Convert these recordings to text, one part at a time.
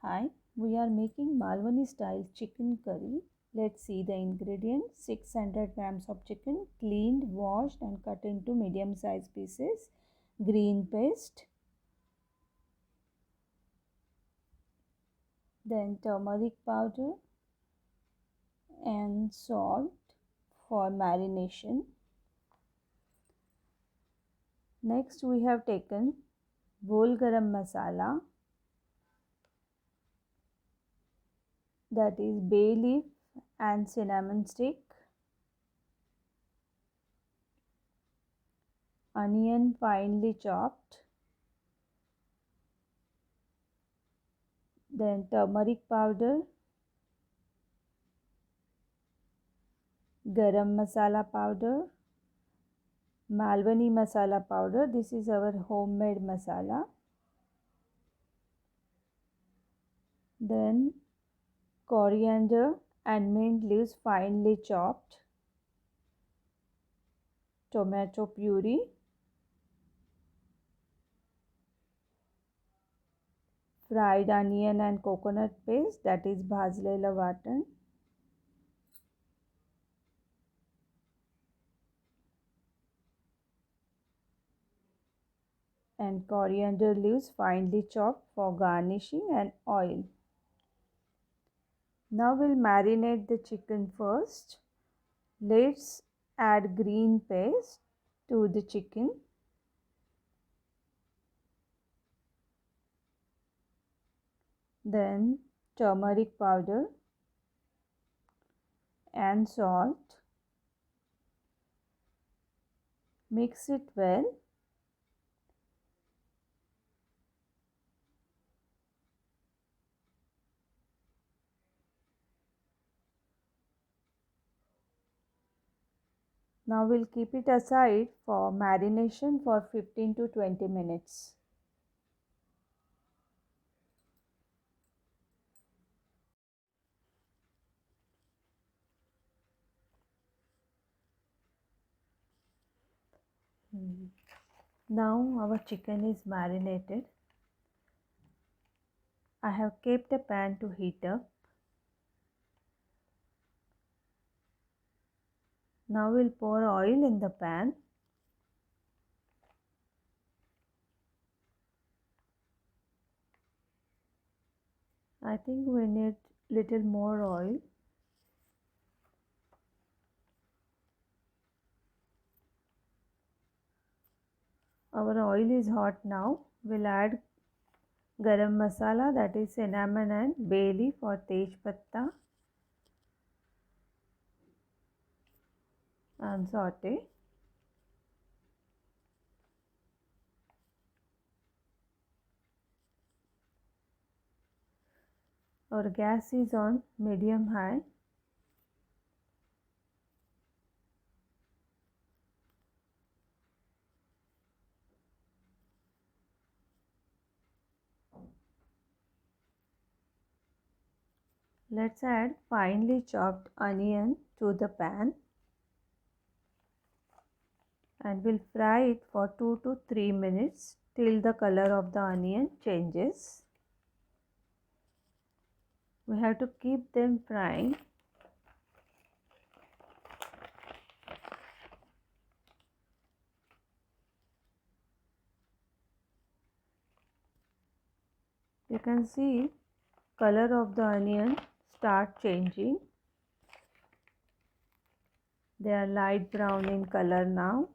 Hi, we are making Malwani style chicken curry. Let's see the ingredients. 600 grams of chicken, cleaned, washed and cut into medium sized pieces. Green paste. Then turmeric powder and salt for marination. Next we have taken whole garam masala, that is bay leaf and cinnamon stick, onion finely chopped, then turmeric powder, garam masala powder, Malwani masala powder. This is our homemade masala. Then coriander and mint leaves finely chopped, tomato puree, fried onion and coconut paste, that is bhajlela watan, and coriander leaves finely chopped for garnishing, and oil. Now we'll marinate the chicken first. Let's add green paste to the chicken. Then turmeric powder and salt. Mix it well. Now we'll keep it aside for marination for 15 to 20 minutes. Now our chicken is marinated. I have kept a pan to heat up. Now we'll pour oil in the pan. I think we need little more oil. Our oil is hot now. We'll add garam masala, that is cinnamon and bay leaf or tej patta, and saute. Our gas is on medium high. Let's add finely chopped onion to the pan and we'll fry it for 2 to 3 minutes till the color of the onion changes. We have to keep them frying. You can see color of the onion start changing. They are light brown in color now.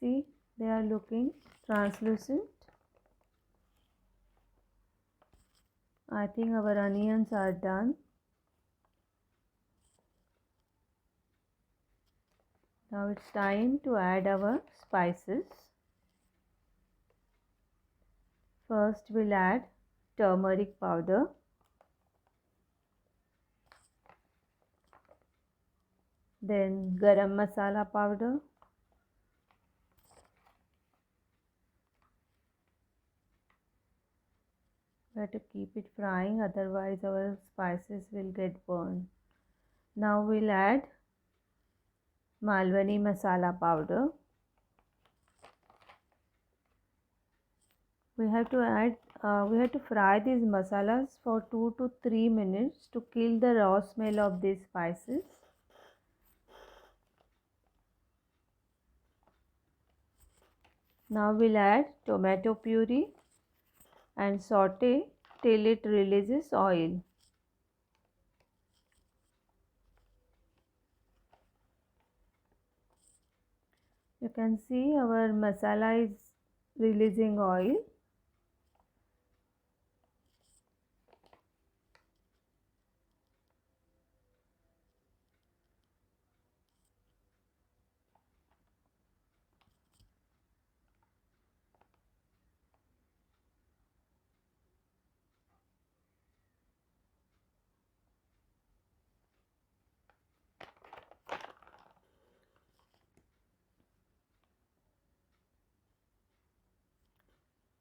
See, they are looking translucent. I think our onions are done. Now it's time to add our spices. First we'll add turmeric powder. Then garam masala powder. We have to keep it frying, otherwise our spices will get burned. Now we'll add Malwani masala powder. We have to fry these masalas for 2 to 3 minutes to kill the raw smell of these spices. Now we'll add tomato puree and saute till it releases oil. You can see our masala is releasing oil.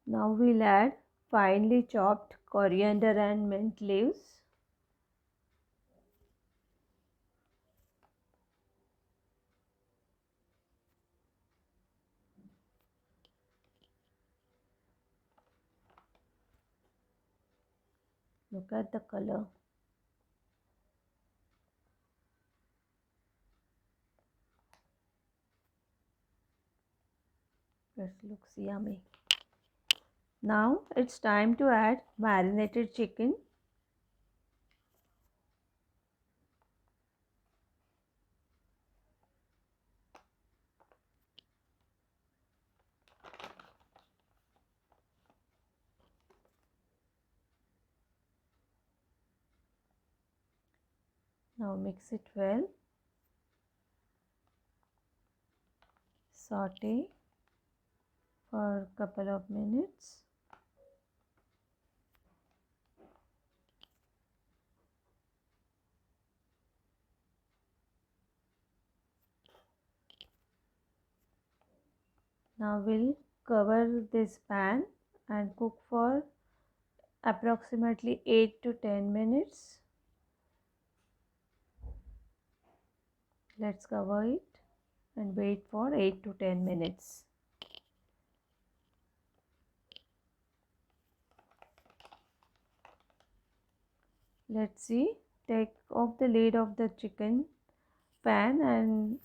Now we'll add finely chopped coriander and mint leaves. Look at the color. It looks yummy. Now it's time to add marinated chicken. Now mix it well. Saute for a couple of minutes. Now we'll cover this pan and cook for approximately 8 to 10 minutes. Let's cover it and wait for 8 to 10 minutes. Let's see, take off the lid of the chicken pan and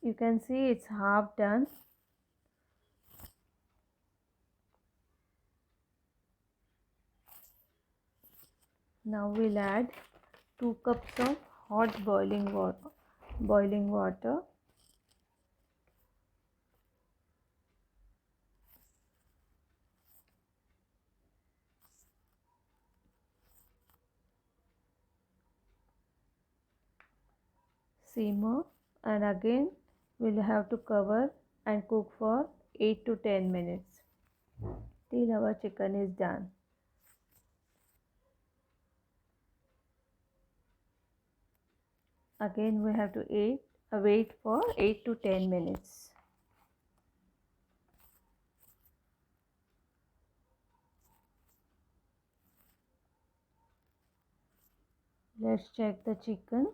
you can see it's half done. Now we'll add 2 cups of hot boiling water. Simmer and again we'll have to cover and cook for 8 to 10 minutes till our chicken is done. Again we have to wait for 8 to 10 minutes. Let's check the chicken.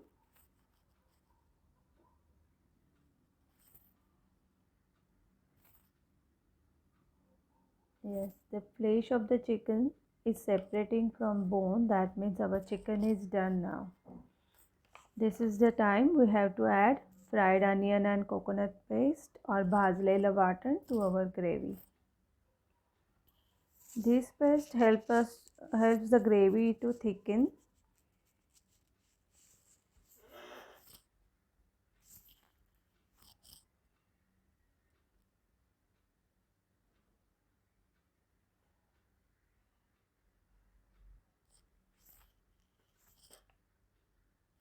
Yes, the flesh of the chicken is separating from bone. That means our chicken is done now. This is the time we have to add fried onion and coconut paste or bhajleila water to our gravy. This paste helps the gravy to thicken.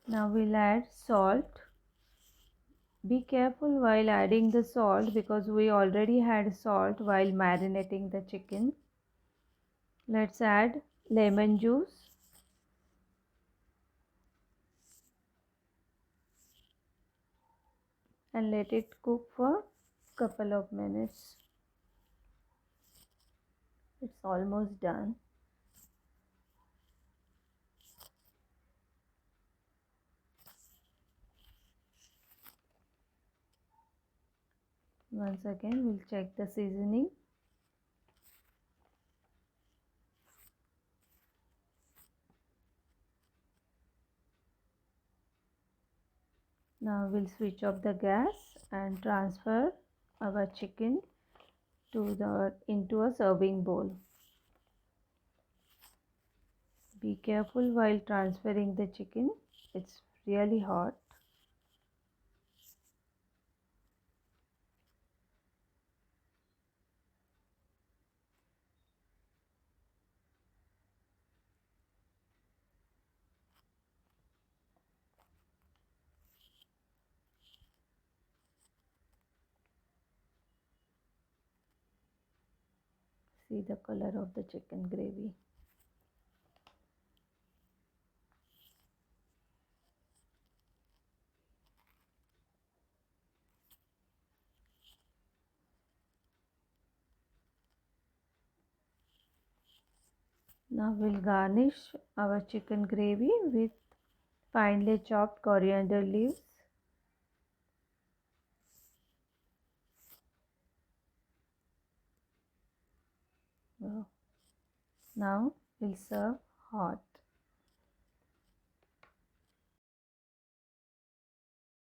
Now we'll add salt. Be careful while adding the salt because we already had salt while marinating the chicken. Let's add lemon juice. And let it cook for couple of minutes. It's almost done. Once again we'll check the seasoning. Now we'll switch off the gas and transfer our chicken into a serving bowl. Be careful while transferring the chicken. It's really hot. See the color of the chicken gravy. Now we'll garnish our chicken gravy with finely chopped coriander leaves. Wow. Now we'll serve hot.